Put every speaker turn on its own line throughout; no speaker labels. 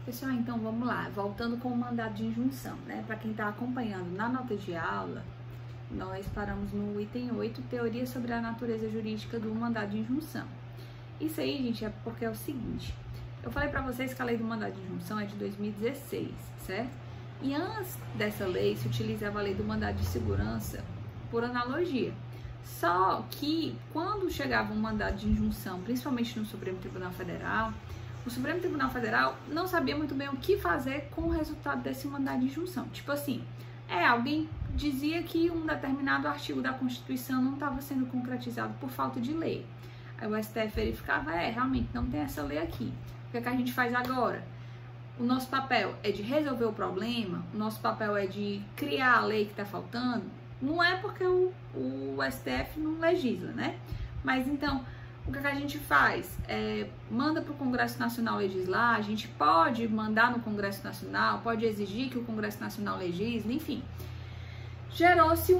Pessoal, então vamos lá, voltando com o mandado de injunção, né? Para quem está acompanhando na nota de aula, nós paramos no item 8, teoria sobre a natureza jurídica do mandado de injunção. Isso aí, gente, é porque é o seguinte, eu falei para vocês que a lei do mandado de injunção é de 2016, certo? E antes dessa lei se utilizava a lei do mandado de segurança por analogia. Só que quando chegava um mandado de injunção, principalmente no Supremo Tribunal Federal, o Supremo Tribunal Federal não sabia muito bem o que fazer com o resultado desse mandado de injunção. Tipo assim, alguém dizia que um determinado artigo da Constituição não estava sendo concretizado por falta de lei. Aí o STF verificava, realmente não tem essa lei aqui. O que é que a gente faz agora? O nosso papel é de resolver o problema, o nosso papel é de criar a lei que está faltando. Não é porque o STF não legisla, né? Mas então, o que a gente faz? Manda para o Congresso Nacional legislar, a gente pode mandar no Congresso Nacional, pode exigir que o Congresso Nacional legisle, enfim. Gerou-se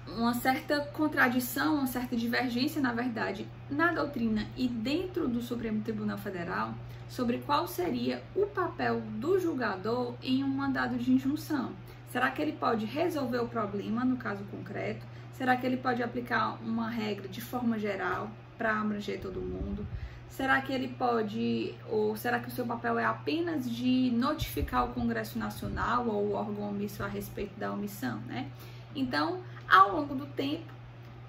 uma certa contradição, uma certa divergência, na verdade, na doutrina e dentro do Supremo Tribunal Federal sobre qual seria o papel do julgador em um mandado de injunção. Será que ele pode resolver o problema, no caso concreto? Será que ele pode aplicar uma regra de forma geral para abranger todo mundo? Será que ele pode, ou será que o seu papel é apenas de notificar o Congresso Nacional ou o órgão omisso a respeito da omissão, né? Então, ao longo do tempo,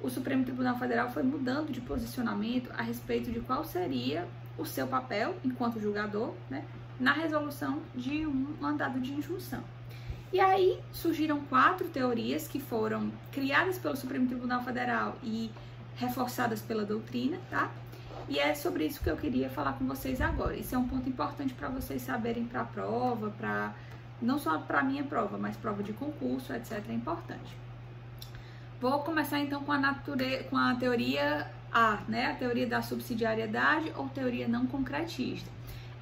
o Supremo Tribunal Federal foi mudando de posicionamento a respeito de qual seria o seu papel enquanto julgador, né, na resolução de um mandado de injunção. E aí surgiram 4 teorias que foram criadas pelo Supremo Tribunal Federal e reforçadas pela doutrina, tá? E é sobre isso que eu queria falar com vocês agora. Isso é um ponto importante para vocês saberem para a prova, não só para a minha prova, mas prova de concurso, etc. é importante. Vou começar então com a teoria A, né? A teoria da subsidiariedade ou teoria não concretista.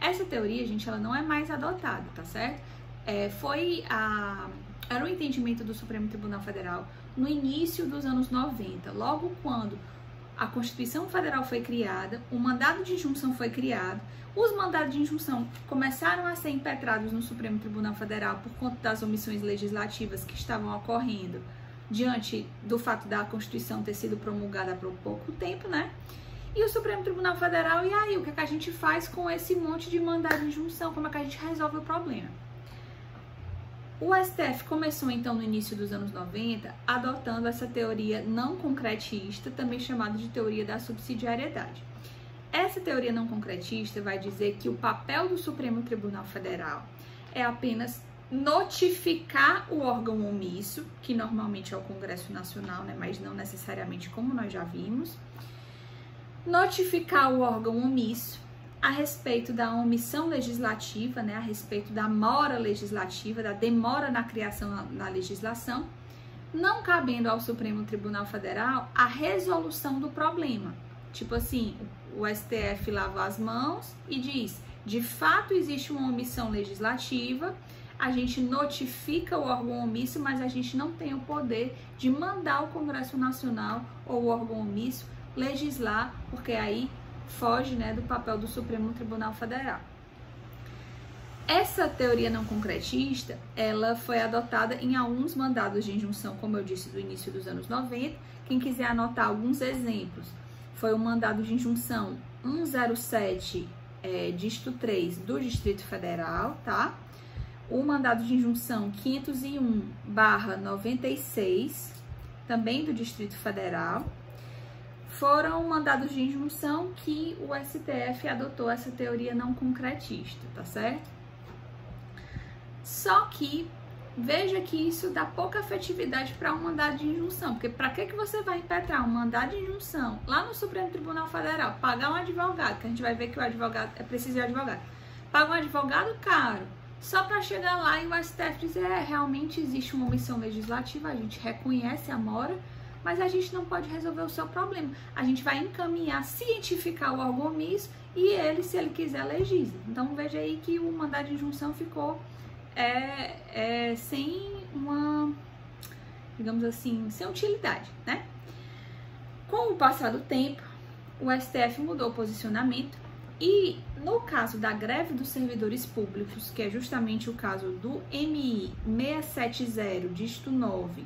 Essa teoria, gente, ela não é mais adotada, tá certo? Era o entendimento do Supremo Tribunal Federal no início dos anos 90, logo quando a Constituição Federal foi criada, o mandado de injunção foi criado, os mandados de injunção começaram a ser impetrados no Supremo Tribunal Federal por conta das omissões legislativas que estavam ocorrendo diante do fato da Constituição ter sido promulgada há pouco tempo, né? E o Supremo Tribunal Federal, e aí, o que é que a gente faz com esse monte de mandado de injunção? Como é que a gente resolve o problema? O STF começou, então, no início dos anos 90, adotando essa teoria não concretista, também chamada de teoria da subsidiariedade. Essa teoria não concretista vai dizer que o papel do Supremo Tribunal Federal é apenas notificar o órgão omisso, que normalmente é o Congresso Nacional, né, mas não necessariamente, como nós já vimos, notificar o órgão omisso a respeito da omissão legislativa, né, a respeito da mora legislativa, da demora na criação na legislação, não cabendo ao Supremo Tribunal Federal a resolução do problema. Tipo assim, o STF lava as mãos e diz, de fato existe uma omissão legislativa, a gente notifica o órgão omisso, mas a gente não tem o poder de mandar o Congresso Nacional ou o órgão omisso legislar, porque aí foge, né, do papel do Supremo Tribunal Federal. Essa teoria não concretista, ela foi adotada em alguns mandados de injunção, como eu disse, do início dos anos 90. Quem quiser anotar alguns exemplos, foi o mandado de injunção 107, dígito 3 do Distrito Federal, tá? O mandado de injunção 501/96, também do Distrito Federal. Foram mandados de injunção que o STF adotou essa teoria não concretista, tá certo? Só que, veja que isso dá pouca efetividade para um mandado de injunção, porque para que você vai impetrar um mandado de injunção lá no Supremo Tribunal Federal, pagar um advogado, que a gente vai ver que o advogado é preciso de advogado, pagar um advogado caro, só para chegar lá e o STF dizer, realmente existe uma omissão legislativa, a gente reconhece a mora, mas a gente não pode resolver o seu problema. A gente vai encaminhar, cientificar o órgão omisso e ele, se ele quiser, legisla. Então, veja aí que o mandado de injunção ficou sem uma, digamos assim, sem utilidade, né? Com o passar do tempo, o STF mudou o posicionamento E no caso da greve dos servidores públicos, que é justamente o caso do MI 670, dígito 9,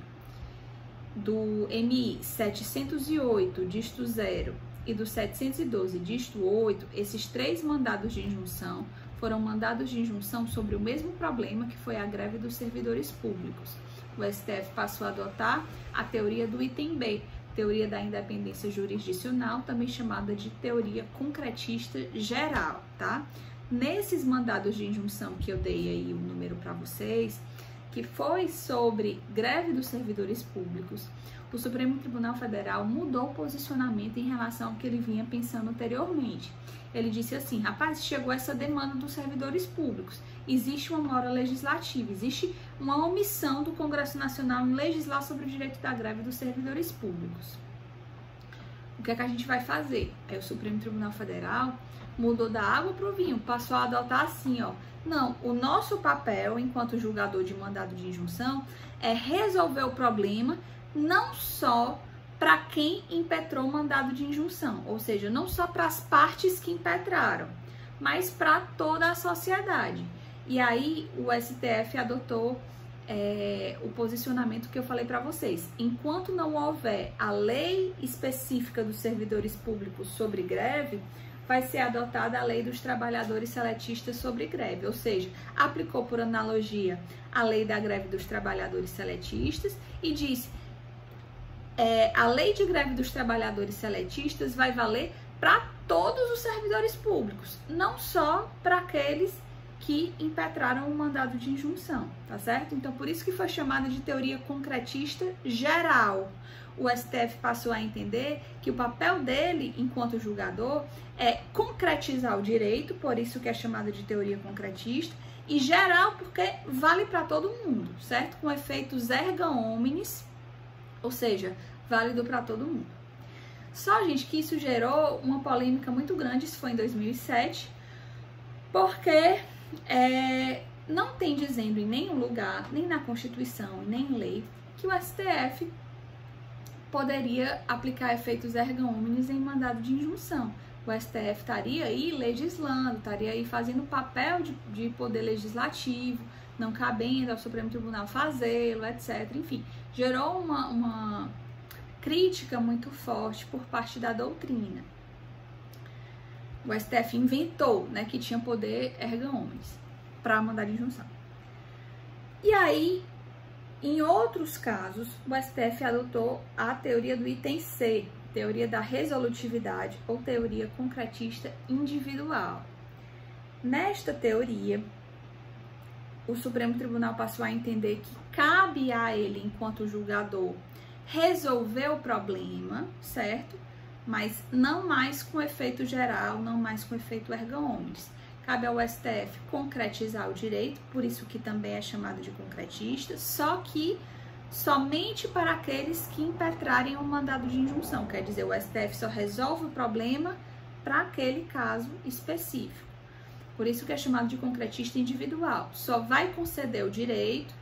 do MI 708, dígito 0 e do 712, dígito 8, esses 3 mandados de injunção foram mandados de injunção sobre o mesmo problema que foi a greve dos servidores públicos. O STF passou a adotar a teoria do item B, teoria da independência jurisdicional, também chamada de teoria concretista geral, tá? Nesses mandados de injunção que eu dei aí o número para vocês, que foi sobre greve dos servidores públicos, o Supremo Tribunal Federal mudou o posicionamento em relação ao que ele vinha pensando anteriormente. Ele disse assim: rapaz, chegou essa demanda dos servidores públicos, existe uma mora legislativa, existe uma omissão do Congresso Nacional em legislar sobre o direito da greve dos servidores públicos. O que é que a gente vai fazer? Aí o Supremo Tribunal Federal mudou da água para o vinho, passou a adotar assim, ó. Não, o nosso papel enquanto julgador de mandado de injunção é resolver o problema não só para quem impetrou o mandado de injunção, ou seja, não só para as partes que impetraram, mas para toda a sociedade. E aí o STF adotou o posicionamento que eu falei para vocês. Enquanto não houver a lei específica dos servidores públicos sobre greve, vai ser adotada a lei dos trabalhadores seletistas sobre greve, ou seja, aplicou por analogia a lei da greve dos trabalhadores seletistas e disse a lei de greve dos trabalhadores seletistas vai valer para todos os servidores públicos, não só para aqueles que impetraram o mandado de injunção, tá certo? Então, por isso que foi chamada de teoria concretista geral. O STF passou a entender que o papel dele, enquanto julgador, é concretizar o direito, por isso que é chamada de teoria concretista, e geral porque vale para todo mundo, certo? Com efeitos erga omnes, ou seja, válido para todo mundo. Só, gente, que isso gerou uma polêmica muito grande, isso foi em 2007, porque não tem dizendo em nenhum lugar, nem na Constituição, nem em lei, que o STF poderia aplicar efeitos erga omnes em mandado de injunção. O STF estaria aí legislando, estaria aí fazendo o papel de poder legislativo, não cabendo ao Supremo Tribunal fazê-lo, etc. Enfim, gerou uma crítica muito forte por parte da doutrina. O STF inventou, né, que tinha poder erga omnes para mandar de injunção. E aí, em outros casos, o STF adotou a teoria do item C, teoria da resolutividade ou teoria concretista individual. Nesta teoria, o Supremo Tribunal passou a entender que cabe a ele, enquanto julgador, resolver o problema, certo? Mas não mais com efeito geral, não mais com efeito erga omnes. Cabe ao STF concretizar o direito, por isso que também é chamado de concretista, só que somente para aqueles que impetrarem o mandado de injunção. Quer dizer, o STF só resolve o problema para aquele caso específico. Por isso que é chamado de concretista individual. Só vai conceder o direito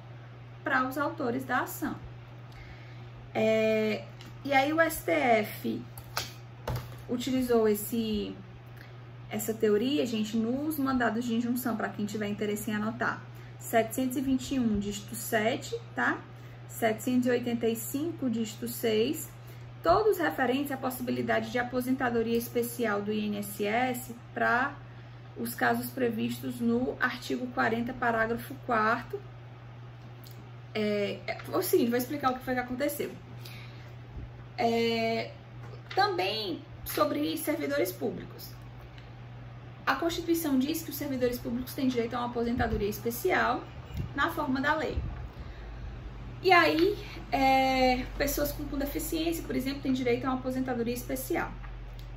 para os autores da ação. E aí o STF utilizou essa teoria, gente, nos mandados de injunção, para quem tiver interesse em anotar. 721, dígito 7, tá? 785, dígito 6, todos referentes à possibilidade de aposentadoria especial do INSS para os casos previstos no artigo 40, parágrafo 4º. O seguinte, vou explicar o que foi que aconteceu. Também sobre servidores públicos. A Constituição diz que os servidores públicos têm direito a uma aposentadoria especial na forma da lei. E aí, pessoas com deficiência, por exemplo, têm direito a uma aposentadoria especial.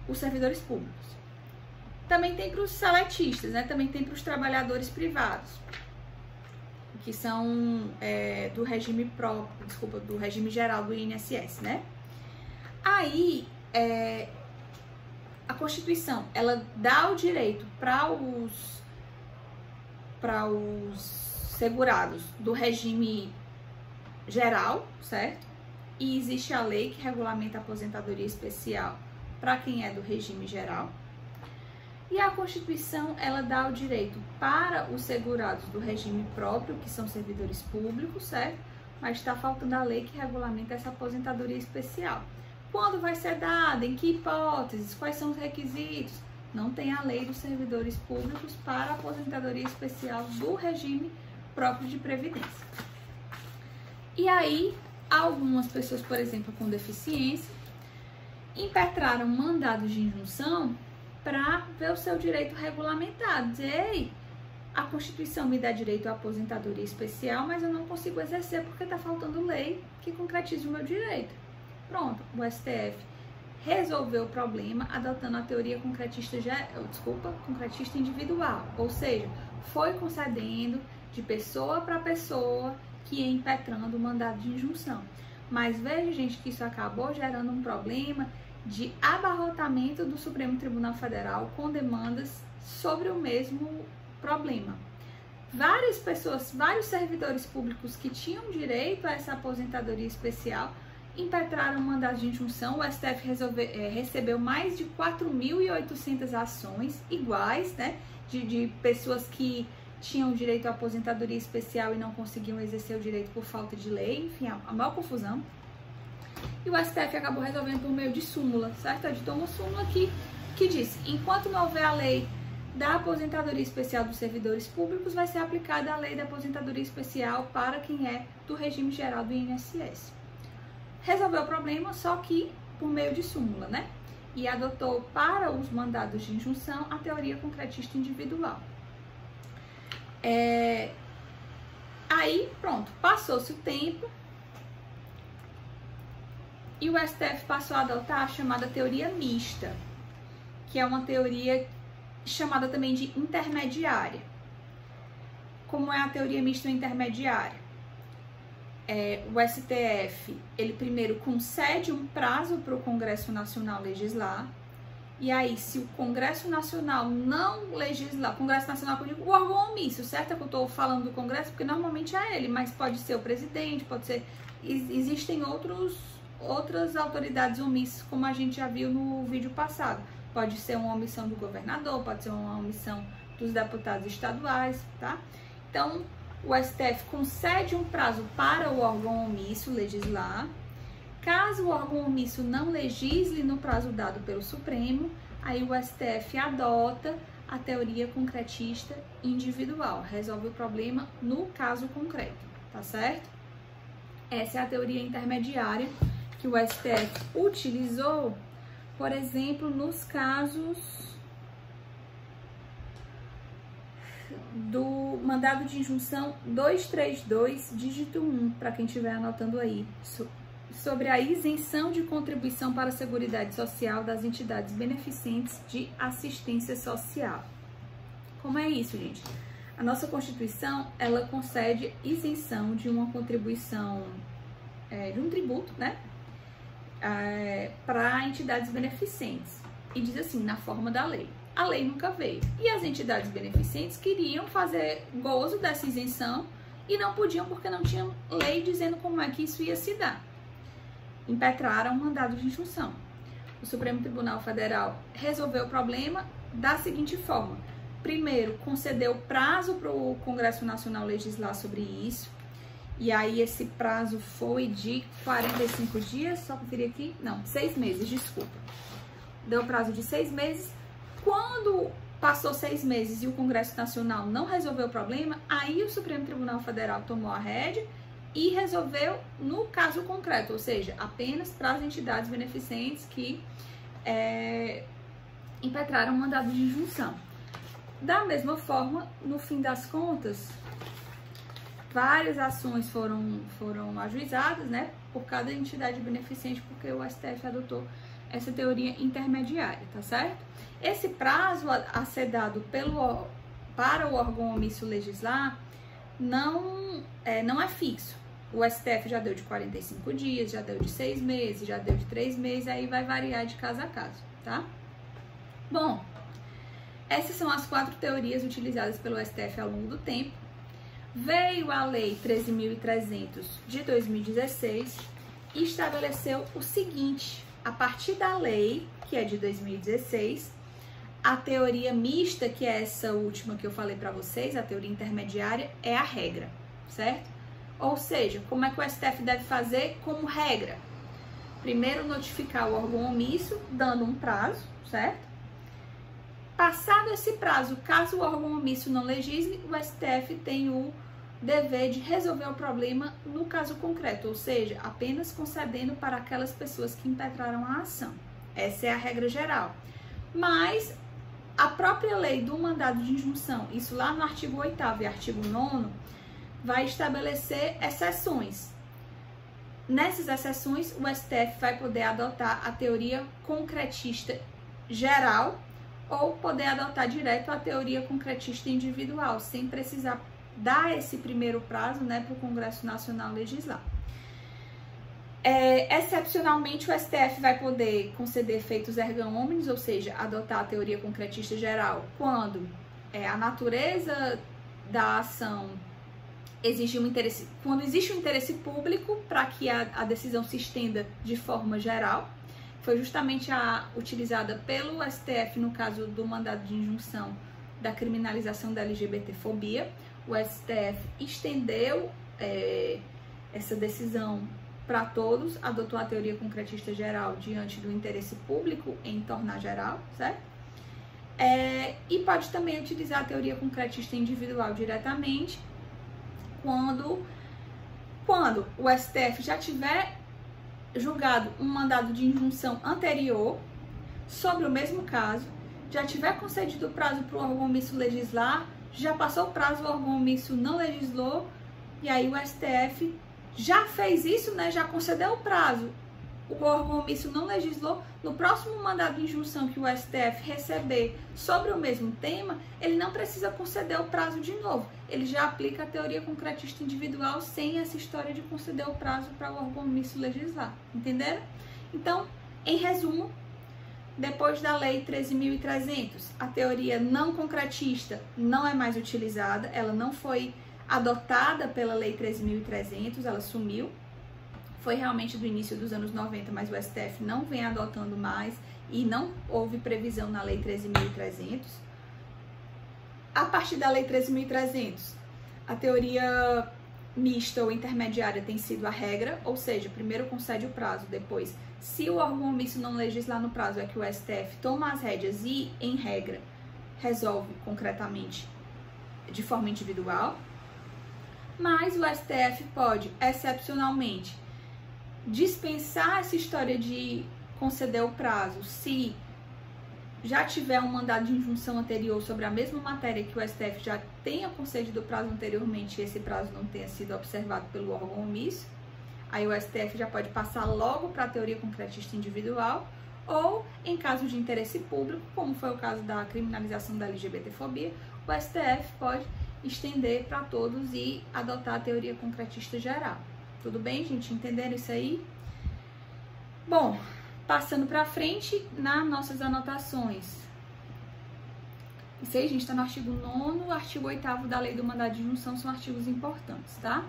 Os servidores públicos. Também tem para os seletistas, né? Também tem para os trabalhadores privados, que são do regime próprio, desculpa, do regime geral do INSS, né? Aí, a Constituição, ela dá o direito para os segurados do regime geral, certo? E existe a lei que regulamenta a aposentadoria especial para quem é do regime geral. E a Constituição, ela dá o direito para os segurados do regime próprio, que são servidores públicos, certo? Mas está faltando a lei que regulamenta essa aposentadoria especial. Quando vai ser dada? Em que hipóteses? Quais são os requisitos? Não tem a lei dos servidores públicos para a aposentadoria especial do regime próprio de previdência. E aí, algumas pessoas, por exemplo, com deficiência, impetraram mandados de injunção para ver o seu direito regulamentado. Dizer, ei, a Constituição me dá direito à aposentadoria especial, mas eu não consigo exercer porque está faltando lei que concretize o meu direito. Pronto, o STF resolveu o problema adotando a teoria concretista individual, ou seja, foi concedendo de pessoa para pessoa que ia impetrando o mandado de injunção. Mas veja, gente, que isso acabou gerando um problema de abarrotamento do Supremo Tribunal Federal com demandas sobre o mesmo problema. Várias pessoas, vários servidores públicos que tinham direito a essa aposentadoria especial impetraram mandados de injunção. O STF recebeu mais de 4.800 ações iguais, né, de pessoas que tinham direito à aposentadoria especial e não conseguiam exercer o direito por falta de lei, enfim, a maior confusão. E o STF acabou resolvendo por meio de súmula, certo? Editou uma súmula aqui que diz: enquanto não houver a lei da aposentadoria especial dos servidores públicos, vai ser aplicada a lei da aposentadoria especial para quem é do regime geral do INSS. Resolveu o problema, só que por meio de súmula, né? E adotou para os mandados de injunção a teoria concretista individual. Aí, pronto, passou-se o tempo e o STF passou a adotar a chamada teoria mista, que é uma teoria chamada também de intermediária. Como é a teoria mista intermediária? O STF, ele primeiro concede um prazo para o Congresso Nacional legislar, e aí, se o Congresso Nacional não legislar, Congresso Nacional, eu digo, o órgão omisso, certo? É que eu estou falando do Congresso, porque normalmente é ele, mas pode ser o presidente, pode ser... Existem outras autoridades omissas, como a gente já viu no vídeo passado. Pode ser uma omissão do governador, pode ser uma omissão dos deputados estaduais, tá? Então, o STF concede um prazo para o órgão omisso legislar. Caso o órgão omisso não legisle no prazo dado pelo Supremo, aí o STF adota a teoria concretista individual, resolve o problema no caso concreto, tá certo? Essa é a teoria intermediária que o STF utilizou, por exemplo, nos casos do mandado de injunção 232, dígito 1, para quem estiver anotando aí, sobre a isenção de contribuição para a Seguridade Social das entidades beneficentes de assistência social. Como é isso, gente? A nossa Constituição, ela concede isenção de uma contribuição, de um tributo, né, para entidades beneficentes. E diz assim, na forma da lei. A lei nunca veio. E as entidades beneficentes queriam fazer gozo dessa isenção e não podiam porque não tinham lei dizendo como é que isso ia se dar. Impetraram um mandado de injunção. O Supremo Tribunal Federal resolveu o problema da seguinte forma. Primeiro, concedeu prazo para o Congresso Nacional legislar sobre isso. E aí esse prazo foi de 45 dias, só conferir aqui, não, 6 meses, desculpa. Deu prazo de 6 meses. Quando passou 6 meses e o Congresso Nacional não resolveu o problema, aí o Supremo Tribunal Federal tomou a rédea e resolveu no caso concreto, ou seja, apenas para as entidades beneficentes que impetraram o mandado de injunção. Da mesma forma, no fim das contas, várias ações foram ajuizadas, né, por cada entidade beneficente, porque o STF adotou essa teoria intermediária, tá certo? Esse prazo a ser dado para o órgão omisso legislar não é fixo. O STF já deu de 45 dias, já deu de 6 meses, já deu de 3 meses, aí vai variar de caso a caso, tá? Bom, essas são as 4 teorias utilizadas pelo STF ao longo do tempo. Veio a Lei 13.300 de 2016 e estabeleceu o seguinte: a partir da lei, que é de 2016, A teoria mista, que é essa última que eu falei para vocês, a teoria intermediária, é a regra, certo? Ou seja, como é que o STF deve fazer como regra? Primeiro, notificar o órgão omisso, dando um prazo, certo? Passado esse prazo, caso o órgão omisso não legisle, o STF tem o dever de resolver o problema no caso concreto, ou seja, apenas concedendo para aquelas pessoas que impetraram a ação. Essa é a regra geral. Mas a própria lei do mandado de injunção, isso lá no artigo 8º e artigo 9º, vai estabelecer exceções. Nessas exceções, o STF vai poder adotar a teoria concretista geral ou poder adotar direto a teoria concretista individual, sem precisar dar esse primeiro prazo, né, para o Congresso Nacional legislar. Excepcionalmente, o STF vai poder conceder efeitos erga omnes, ou seja, adotar a teoria concretista geral, quando a natureza da ação exige um interesse, quando existe um interesse público para que a decisão se estenda de forma geral. Foi justamente a utilizada pelo STF no caso do mandado de injunção da criminalização da LGBTfobia. O STF estendeu essa decisão para todos, adotou a teoria concretista geral diante do interesse público em tornar geral, certo? E pode também utilizar a teoria concretista individual diretamente quando o STF já tiver julgado um mandado de injunção anterior sobre o mesmo caso, já tiver concedido o prazo para o órgão omisso legislar, já passou o prazo, o órgão omisso não legislou, e aí o STF já fez isso, né? Já concedeu o prazo, o órgão omisso não legislou. No próximo mandado de injunção que o STF receber sobre o mesmo tema, ele não precisa conceder o prazo de novo. Ele já aplica a teoria concretista individual sem essa história de conceder o prazo para o órgão omisso legislar. Entenderam? Então, em resumo, depois da Lei 13.300, a teoria não concretista não é mais utilizada, ela não foi adotada pela Lei 13.300, ela sumiu. Foi realmente do início dos anos 90, mas o STF não vem adotando mais e não houve previsão na Lei 13.300. A partir da Lei 13.300, a teoria mista ou intermediária tem sido a regra, ou seja, primeiro concede o prazo, depois, se o órgão omisso não legislar no prazo, é que o STF toma as rédeas e, em regra, resolve concretamente de forma individual. Mas o STF pode, excepcionalmente, dispensar essa história de conceder o prazo se já tiver um mandado de injunção anterior sobre a mesma matéria que o STF já tenha concedido o prazo anteriormente e esse prazo não tenha sido observado pelo órgão omisso. Aí o STF já pode passar logo para a teoria concretista individual, ou em caso de interesse público, como foi o caso da criminalização da LGBTfobia, o STF pode estender para todos e adotar a teoria concretista geral. Tudo bem, gente? Entenderam isso aí? Bom, passando para frente nas nossas anotações. Isso aí, a gente está no artigo 9º, artigo 8º da Lei do Mandado de Injunção, são artigos importantes, tá?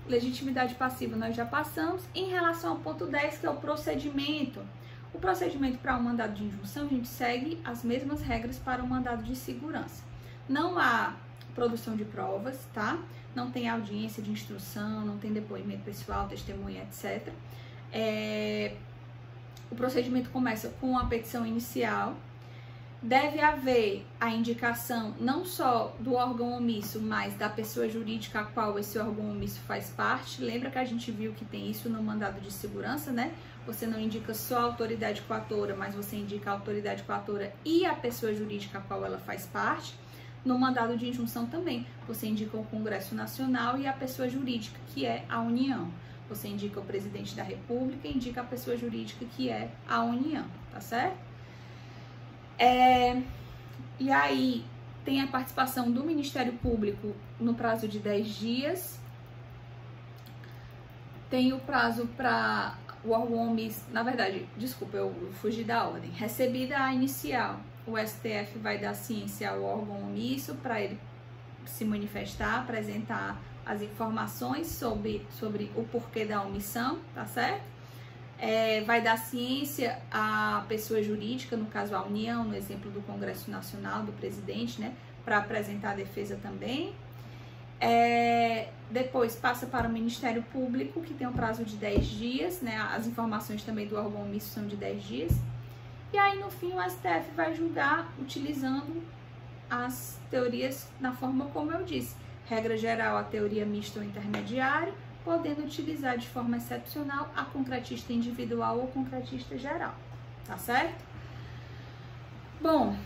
Legitimidade passiva nós já passamos. Em relação ao ponto 10, que é o procedimento. O procedimento para um mandado de injunção, a gente segue as mesmas regras para o mandado de segurança. Não há produção de provas, tá? Não tem audiência de instrução, não tem depoimento pessoal, testemunha, etc. O procedimento começa com a petição inicial. Deve haver a indicação não só do órgão omisso, mas da pessoa jurídica a qual esse órgão omisso faz parte. Lembra que a gente viu que tem isso no mandado de segurança, né? Você não indica só a autoridade coatora, mas você indica a autoridade coatora e a pessoa jurídica a qual ela faz parte. No mandado de injunção também, você indica o Congresso Nacional e a pessoa jurídica, que é a União. Você indica o presidente da República e indica a pessoa jurídica, que é a União, tá certo? E aí, tem a participação do Ministério Público no prazo de 10 dias. Tem o prazo para o órgão omisso, na verdade, desculpa, eu fugi da ordem. Recebida a inicial, o STF vai dar ciência ao órgão omisso para ele se manifestar, apresentar as informações sobre o porquê da omissão, tá certo? vai dar ciência à pessoa jurídica, no caso a União, no exemplo do Congresso Nacional, do presidente, né, para apresentar a defesa também. Depois passa para o Ministério Público, que tem um prazo de 10 dias, né, as informações também do órgão omisso são de 10 dias. E aí, no fim, o STF vai julgar utilizando as teorias na forma como eu disse. Regra geral, a teoria mista ou intermediária, podendo utilizar de forma excepcional a concretista individual ou concretista geral, tá certo? Bom,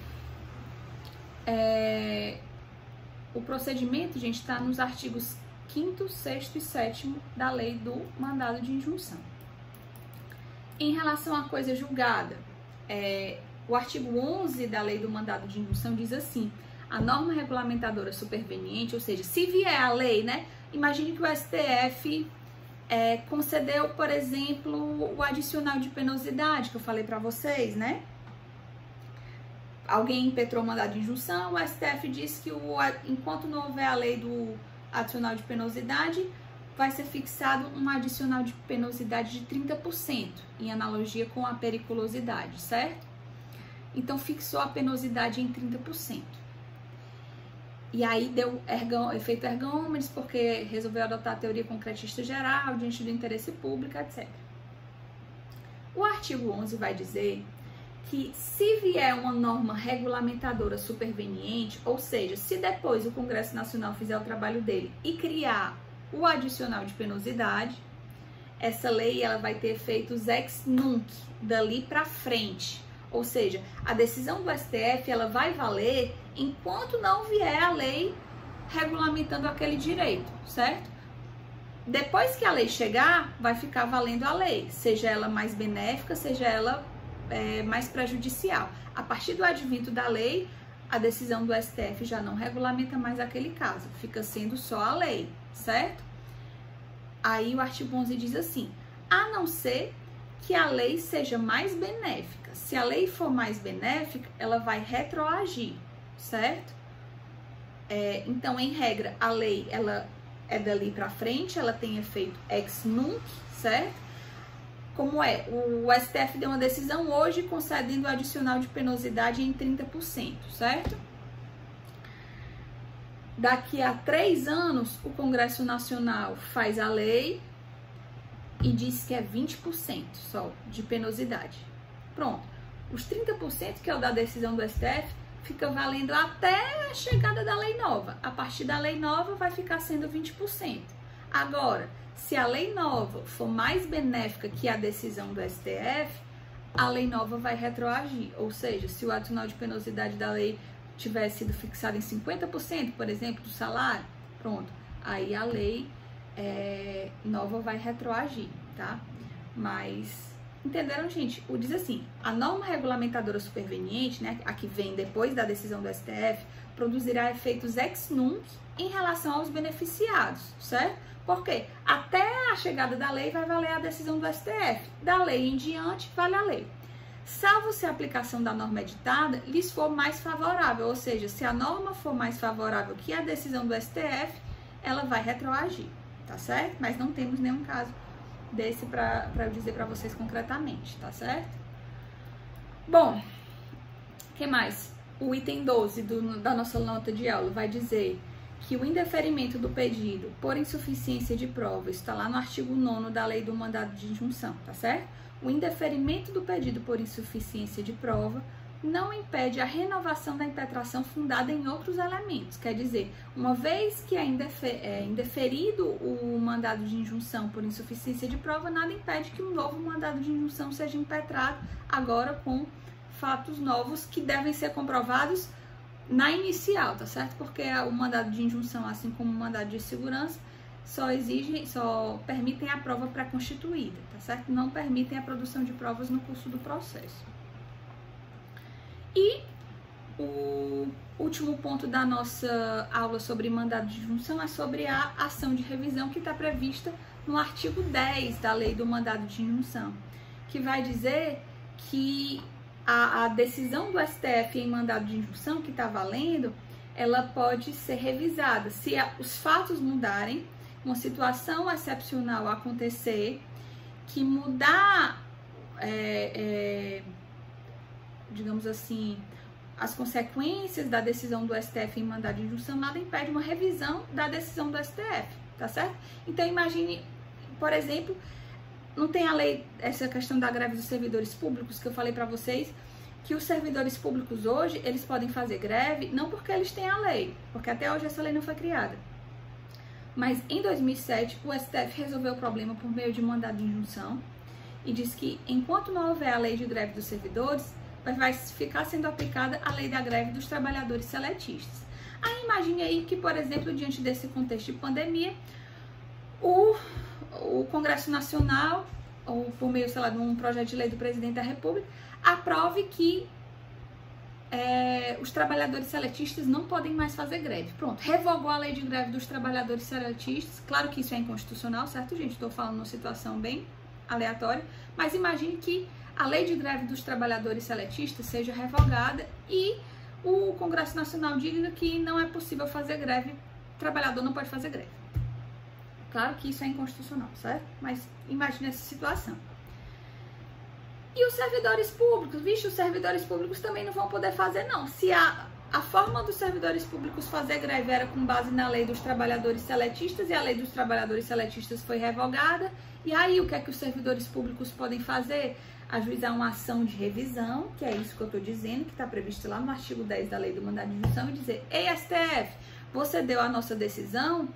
o procedimento, gente, está nos artigos 5º, 6º e 7º da lei do mandado de injunção. Em relação à coisa julgada, o artigo 11 da lei do mandado de injunção diz assim: a norma regulamentadora superveniente, ou seja, se vier a lei, né? Imagine que o STF concedeu, por exemplo, o adicional de penosidade que eu falei para vocês, né? Alguém impetrou o mandado de injunção, o STF disse que enquanto não houver a lei do adicional de penosidade, vai ser fixado um adicional de penosidade de 30%, em analogia com a periculosidade, certo? Então, fixou a penosidade em 30%. E aí deu efeito erga omnes, porque resolveu adotar a teoria concretista geral, diante do interesse público, etc. O artigo 11 vai dizer que se vier uma norma regulamentadora superveniente, ou seja, se depois o Congresso Nacional fizer o trabalho dele e criar o adicional de penosidade, essa lei ela vai ter efeitos ex nunc, dali para frente. Ou seja, a decisão do STF ela vai valer enquanto não vier a lei regulamentando aquele direito, certo? Depois que a lei chegar, vai ficar valendo a lei, seja ela mais benéfica, seja ela mais prejudicial. A partir do advento da lei, a decisão do STF já não regulamenta mais aquele caso, fica sendo só a lei, certo? Aí o artigo 11 diz assim: a não ser que a lei seja mais benéfica. Se a lei for mais benéfica, ela vai retroagir, certo? Então, em regra, a lei ela é dali para frente, ela tem efeito ex nunc, certo? Como o STF deu uma decisão hoje concedendo o adicional de penosidade em 30%, certo? Daqui a 3 anos, o Congresso Nacional faz a lei e diz que é 20% só de penosidade. Pronto. Os 30%, que é o da decisão do STF, fica valendo até a chegada da lei nova. A partir da lei nova vai ficar sendo 20%. Agora, se a lei nova for mais benéfica que a decisão do STF, a lei nova vai retroagir. Ou seja, se o adicional de penosidade da lei tiver sido fixado em 50%, por exemplo, do salário, pronto, aí a lei nova vai retroagir, tá? Mas, entenderam, gente? Diz assim: a norma regulamentadora superveniente, né, a que vem depois da decisão do STF, produzirá efeitos ex nunc em relação aos beneficiados, certo? Porque até a chegada da lei vai valer a decisão do STF, da lei em diante vale a lei. Salvo se a aplicação da norma editada lhes for mais favorável, ou seja, se a norma for mais favorável que a decisão do STF, ela vai retroagir, tá certo? Mas não temos nenhum caso desse para eu dizer para vocês concretamente, tá certo? Bom, o que mais? O item 12 da nossa nota de aula vai dizer que o indeferimento do pedido por insuficiência de prova está lá no artigo 9º da lei do mandado de injunção, tá certo? O indeferimento do pedido por insuficiência de prova não impede a renovação da impetração fundada em outros elementos. Quer dizer, uma vez que é indeferido o mandado de injunção por insuficiência de prova, nada impede que um novo mandado de injunção seja impetrado, agora com fatos novos que devem ser comprovados na inicial, tá certo? Porque o mandado de injunção, assim como o mandado de segurança, só permitem a prova pré-constituída, tá certo? Não permitem a produção de provas no curso do processo. E o último ponto da nossa aula sobre mandado de injunção é sobre a ação de revisão que está prevista no artigo 10 da lei do mandado de injunção, que vai dizer que a decisão do STF em mandado de injunção que está valendo, ela pode ser revisada se os fatos mudarem, uma situação excepcional acontecer que mudar digamos assim, as consequências da decisão do STF em mandado de injunção, nada impede uma revisão da decisão do STF, tá certo? Então imagine, por exemplo, não tem a lei, essa questão da greve dos servidores públicos que eu falei para vocês, que os servidores públicos hoje, eles podem fazer greve, não porque eles têm a lei, porque até hoje essa lei não foi criada. Mas em 2007, o STF resolveu o problema por meio de mandado de injunção e diz que enquanto não houver a lei de greve dos servidores, vai ficar sendo aplicada a lei da greve dos trabalhadores seletistas. Aí imagine aí que, por exemplo, diante desse contexto de pandemia, o Congresso Nacional, ou por meio, sei lá, de um projeto de lei do Presidente da República, aprove que os trabalhadores seletistas não podem mais fazer greve. Pronto, revogou a lei de greve dos trabalhadores seletistas. Claro que isso é inconstitucional, certo, gente? Estou falando numa situação bem aleatória, mas imagine que a lei de greve dos trabalhadores seletistas seja revogada e o Congresso Nacional diga que não é possível fazer greve, o trabalhador não pode fazer greve. Claro que isso é inconstitucional, certo? Mas imagine essa situação. E os servidores públicos? Vixe, os servidores públicos também não vão poder fazer, não. Se a forma dos servidores públicos fazer greve era com base na lei dos trabalhadores seletistas e a lei dos trabalhadores seletistas foi revogada, e aí o que é que os servidores públicos podem fazer? Ajuizar uma ação de revisão, que é isso que eu estou dizendo, que está previsto lá no artigo 10 da lei do mandado de injunção, e dizer: ei, STF, você deu a nossa decisão,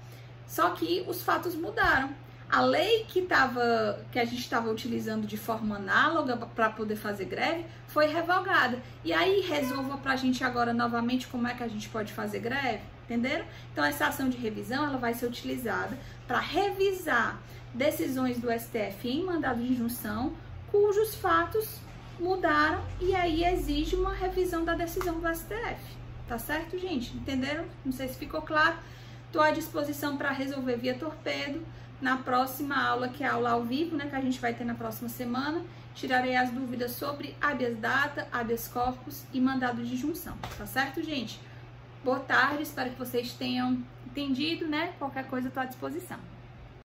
só que os fatos mudaram. A lei que a gente estava utilizando de forma análoga para poder fazer greve foi revogada. E aí resolva para a gente agora novamente como é que a gente pode fazer greve, entenderam? Então essa ação de revisão ela vai ser utilizada para revisar decisões do STF em mandado de injunção cujos fatos mudaram e aí exige uma revisão da decisão do STF. Tá certo, gente? Entenderam? Não sei se ficou claro. Estou à disposição para resolver via torpedo. Na próxima aula, que é a aula ao vivo, né, que a gente vai ter na próxima semana, tirarei as dúvidas sobre habeas data, habeas corpus e mandado de injunção, tá certo, gente? Boa tarde, espero que vocês tenham entendido, né? Qualquer coisa eu estou à disposição.